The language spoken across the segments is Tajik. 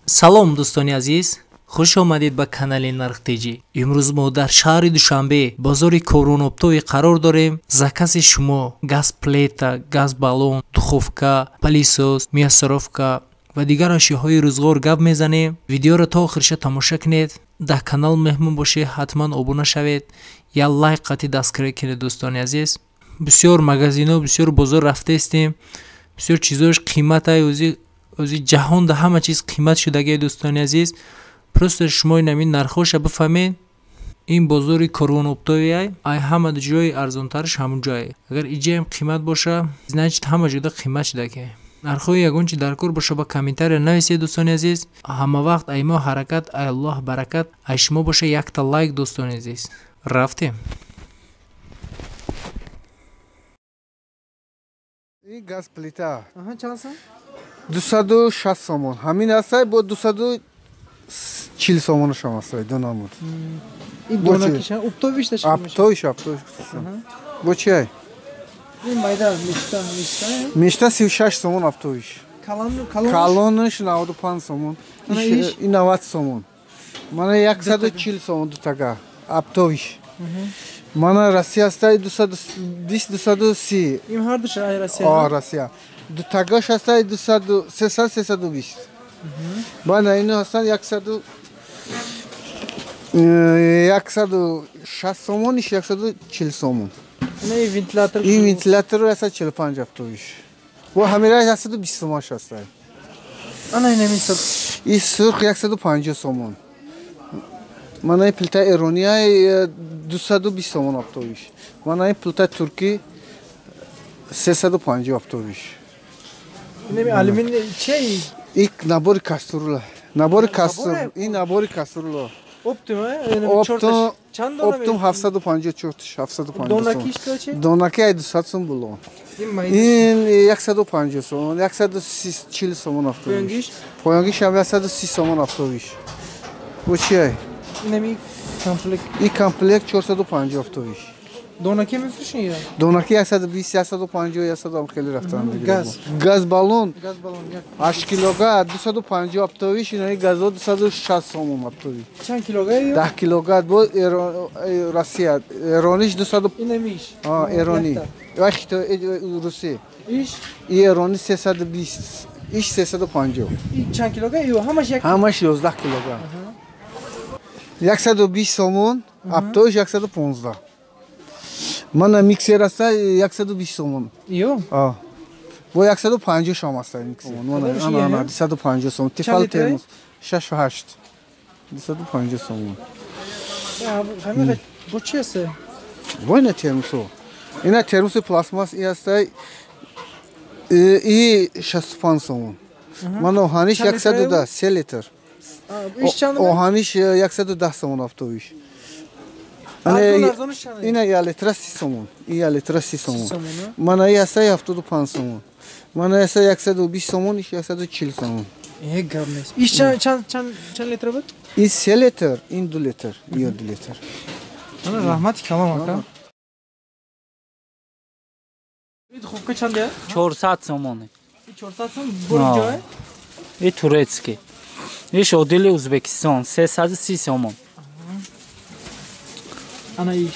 салом дӯстони азиз, хуш омадед ба канали Нархтеҷӣ. имрӯз мо дар шаҳри Душанбе бозори Корунобтои қарор дорем. закази шумо газ плита, газ баллон, духовка, пилисос, мияссаровка ва дигар ашёҳои рӯзгор гап мезанем. видеоро то охирша тамоша кунед. дар канал меҳмон бошед, ҳатман обуна шавед. як лайк қати дастгирӣ кунед дӯстони азиз. бисёр магазинҳо, бисёр бозор рафтаистем. бисёр чизош қиматай ози ҷаҳон да ҳама чиз қимат шудагиай дӯстони азиз. просто шумо инамин нархоша бифаҳмед. ин бозори Корунобтои ай ҳама ҷои арзонтарш ҳамун ҷое. агар иҷаам қимат боша, значит ҳама ҷода қимат шудаги. нархои ягон чи дар кор боша ба комментария нависед дӯстони азиз. ҳама вақт ай мо ҳаракат, ай Аллоҳ баракат, ай шумо боша якта лайк дӯстони азиз. рафтем. این گاز پلیتا چند سوم؟ 260 سومون همین هسته با 240 سومون شما هسته دو نمود این دونکیش هم اپتویش داشته میشه؟ اپتویش با چی های؟ این مایدار میشته 36 سومون اپتویش کالونش 95 سومون این 90 سومون من 140 سومون دو تگه اپتویش من روسیه هسته 220-230 این هر دوش ای روسیه؟ آه روسیه دو تگاش هسته 300-320 من اینو هستن 160 سومونش 140 سومون این ونتیلاتور؟ این ونتیلاتور هسته 45 اپتویش و همه رای 120 سومونش هسته انا این همین این سرخ 150 سومون من این پلتا ایرانی های 220 سومون اپتویش من این پلتا ترکی 350 اپتویش این آلومینی چی؟ این نباری کاسترولا این نباری کاسترولا اپتوم چند دونه اپتوم 750 چورتش 750 دونکیش تو چی؟ دونکی ای 200 سوم بلو این 150 سومون 140 سومون اپتویش پایانگیش هم 130 سومون اپتویش و چی های؟ این کامپلک 450 اپتویش دونکی میفروشین یا؟ دونکی 120 150 100 هم خیلی رفتن گاز بالون 8 کیلوگرم 250 اپتویش این گاز 260 سوم اپتویش چند کیلوگرم 10 کیلوگرم با روسیه ایرانیش 200 اینمیش ایرانی وقت روسی ایش ایرانی 320 ایش 350 این چند کیلوگرم همش 11 کیلوگرم 120 سومون اپتویش 115 من میکسر است 120 سومون ایو با 150 شما است میکسر من 250 سومون تفال ترموس 6 و 8 250 سومون همین bu چی است؟ وای ترموسو اینا ترموس پلاستماس است ای 65 سومون من اوهانیش 110 3 لیتر اوهانیش 110 سومون اپتویش اینا یا لیتر 30 سومون یا لیتر 30 سومون من ای است 75 سومون من است 120 سومون 140 سومون یک گرم نیست ایش چند لیتر بود؟ این 3 لیتر این 2 لیتر یا 2 لیتر انا رحمتی کلام اکرم این خوبه چنده؟ 400 سومونه 400 سوم برای جای؟ این تورецکی این شودیل ازبکستان 330 سومون انا ایش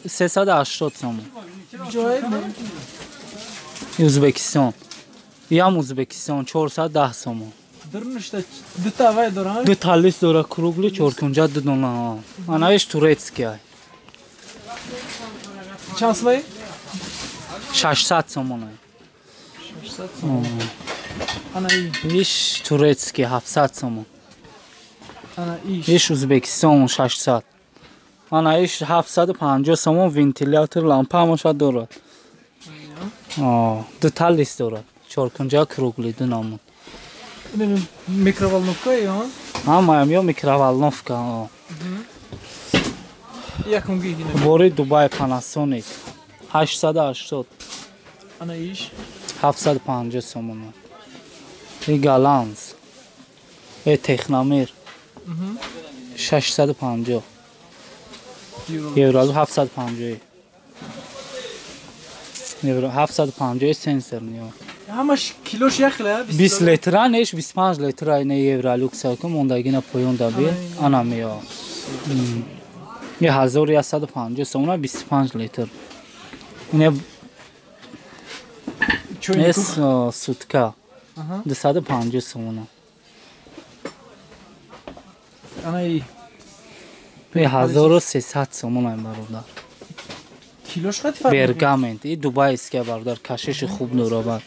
380 سومون جای؟ ازبکستان ям узбекистон 410 сомон дурнушта дута вай дора ду талис дора кругли чоркунҷа ду дона анаиш турецки ай часвай 600 сомон ай 600 сомон ана иш турецки 700 сомон ана иш узбекистон 600 ана иш 750 сомон вентилятор лампа ҳамаша дорад ду талис дорад чоркунҷа кругли ду намуд микроволновка ё ҳамаям ё микроволновка якунги бори дубай Panasonic 880 ана иш 750 сомон и галанс техномир 650 евро 750 евро 750 сенсор ё Ҳамаш килош як хела 20 литра неш 25 литра ин евролюкс ка мондагина поён даби ана меё я 1150 сомона 25 литр ин эс сутка 250 сомона ана и 1300 сомона бародар килош хат фарқ бергамент и дубайская бародар кашиш хуб нуробад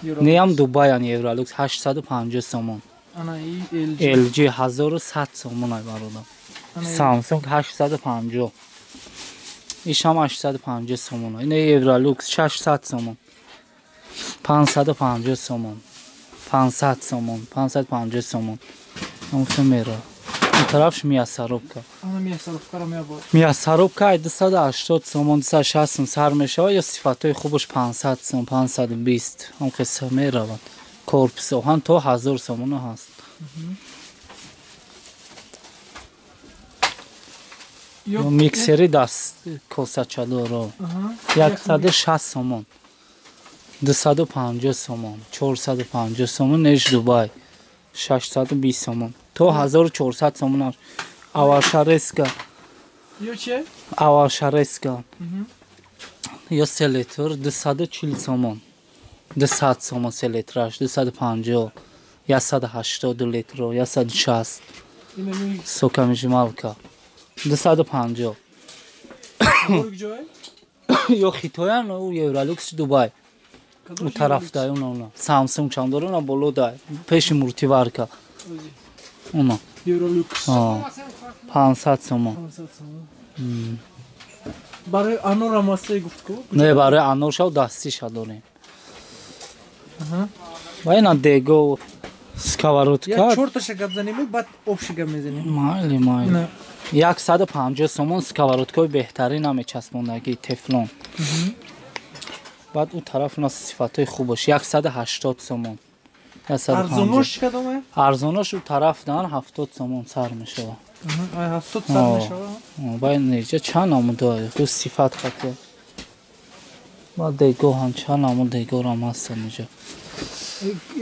неам дубай евролюкс 850 сомон ана и LG 1100 сомон ай бародар Samsung 850 ишам 850 сомон ин евролюкс 600 сомон 550 сомон 500 сомон 550 сомон амф мера тарафш миясаробка ана миясаробка ро меабад миясаробка 280 сомон 260 сар мешава ё сифатои хубаш 500 сомон 520 ам қисса меравад корпус оҳан то 1000 сомон ҳаст ё миксери даст косачадоро 160 сомон 250 сомон 450 сомон неш дубай 620 сомон то 1400 сомон авашареска ё че авашареска ё 3 литр 240 сомон 200 сомон 3 литраш 250 180 литр 160 сокамижмалка 250 ё хитоян у евролюкс дубай у тарафда уна Samsung чандорона болода пеши муртиварка уна евролюкс 500 сомон барои анор ам ҳастай гуфтку не барои анор шав дастиша дорем ва ина дего сковородка як 4 таша гап занем баъд обши гап мезанем майли майли 150 сомон сковородкаи беҳтарин мечаспондаги тефлон баъд у тараф на сифатои хубаш 180 сомон арзонош кадоме арзонош у тараф дан 70 сомон сар мешава 70 сар мешава бай неҷа чанд намуда ку сифат хати ва дего ҳам чанд намуда дегорам ҳаста неҷа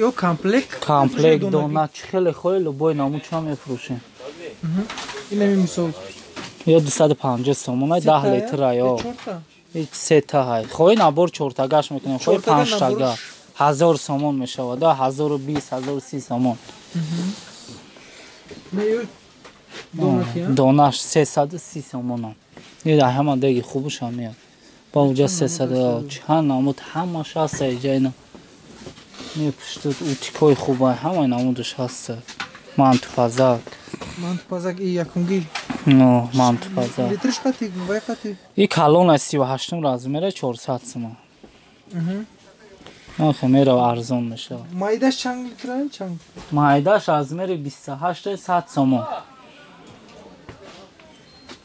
ё комплект дона хеле хеле бой наму чанд мефурӯшем инами мисол ё 250 сомон 10 литр ё сета ҳай хоҳӣ набор 4 тагаш мекунем хоҳӣ 5 тага 1000 сомон мешавад 1020 1030 сомон донаш 330 сомон ин ҳама деги хубуш ҳам меяд ба уҷа 300 чанд намуд ҳамаш ҳаст ҷайна мепуштуд утикои хуба ҳамаи намудаш ҳаст мантупазак и якунги мантупазак литриш хати вай хати и калон 38 размера 400 сомон охе мера арзон мешава майдаш чанд литра чанд майдаш размери 28 100 сомон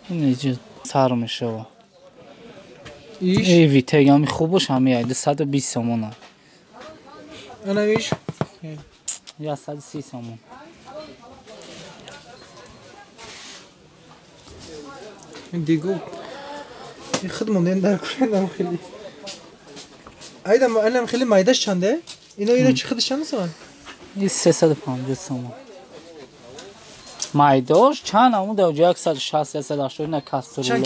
инеҷа сар мешава витегами хубаш ҳамеяй 220 сомон анавиш 130 сомон дигу хидмонден дар кунам хели айдам анам хели майдаш чанде ино чи хидаш чанд сомон 350 сомон майдаш чанд амуда 160 180 на каструла чанд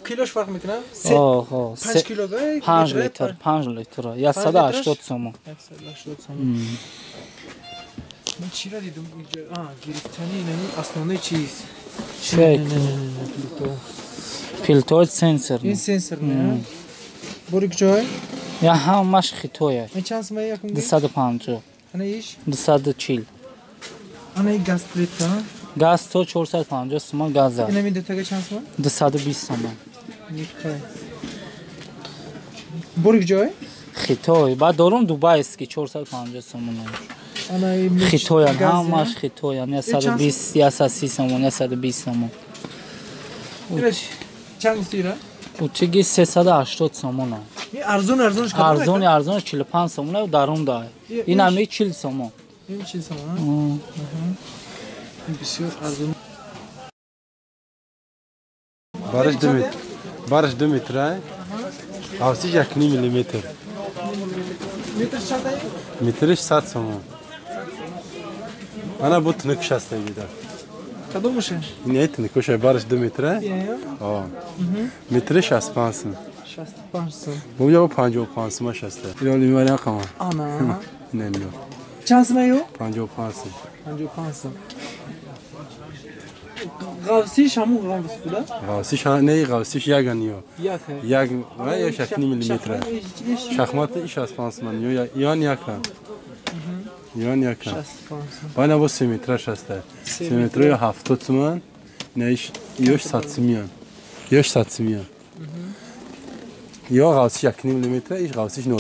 килош фарқ мекуна 5 килога 5 литр 180 сомон 180 сомон من چرا دیدم اینجا گرفتنی اینمی основной چیز چک فیلتر سنسور این سنسور نه بوری کجای یا همش خیتویه این چند سمه یکم 250 انا ایش 240 انا این گاز پلیت گاز تو 450 سومان گاز داره اینمی دوتا چند سمه 220 سومان بوری کجای خیتوی بعد دارم دبی است که 450 سومان خیتویان همش خیتویان 120 130 سومان 120 سومان چند گفتیره؟ اوچگی 380 سومان این ارزونش کدومه؟ ارزونش 45 سومان و درون داره این هم 40 سومان این 40 سومان این بسیار ارزون barış 2 metre, avsiz 1 milimetre. متر چنده؟ مترش 100 سومون. انا بود تنکش هسته بیده. کدوم میشه؟ این تنکش بارش 2 متره. آه. مترش 65 سوم. 65 سوم. Bu ya 55 سومش هسته. اینا لیماری کما. آنا. نه نه. چند سومه یو؟ 55 سوم. 55 سوم. غوثیش همون غوث بوده؟ غوثیش نه غوثیش یگانیو. یک و یا شکلی میلیمتره. شخمات ایش از 5 من یا یکم. یان یکم. باید با 3 مترش هسته. 3 متر یا 70 تومان. نیش یوش 100 میان. یوش 100 میان. یا غوثیش 1 میلیمتره ایش غوثیش 0.5.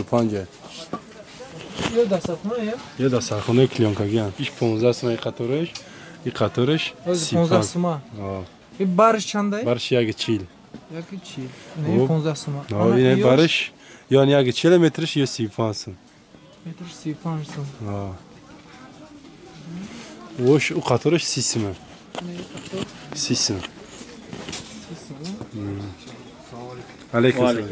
یا دستخونه یا؟ یا دستخونه کلیانکاگیان. ایش 15 سوم قطورش. این قطورش 15 سومه. این بارش چنده؟ بارش یک چیل. یک چیل. نه 15 سومه. نه این بارش یعنی یک چیل مترش یا 35 سوم. متر 35 سوم. وش او قطورش 30 سومه. 30 سوم. علیکم السلام.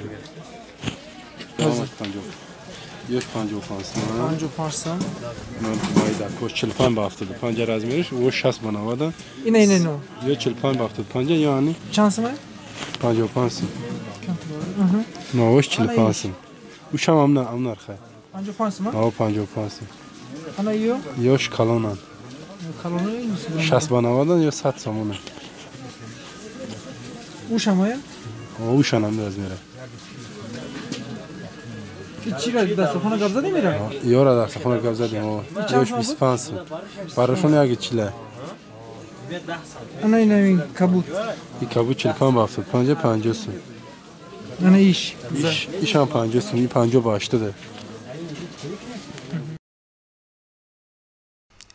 یک 55 سوم. 55 سوم. من باید کوش 45 با 75 رزمیرش و 60 بنوادم. اینه نه. یا 45 با 75 یعنی چند سومه؟ 55 سوم. نه وش 45 سوم. وش هم نرخه. 55 سومه؟ آه 55 سوم. انا یو؟ یوش کلونن. کلونه این؟ 60 بنوادم یا 100 سومونه. وش همه؟ وش هم رزمیره. چی را دستخونه گاب زدی میره؟ یارا دستخونه گاب زدیم و یوش 25 سوم. براشون یک چیله. انا این کبوت. این کبوت 45 با 75 50 سوم. انا ایش هم 50 سوم. این 50 با 80.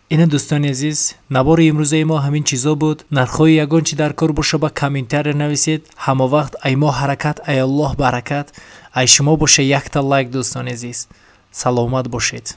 این دوستان عزیز نبار امروزه ما همین چیزا بود. نرخ‌های یگان چی در کار باشه با کامنتر نویسید. همه وقت ای ما حرکت ای الله برکت ای شما باشه یک تا لایک دوستان عزیز. سلامت باشید.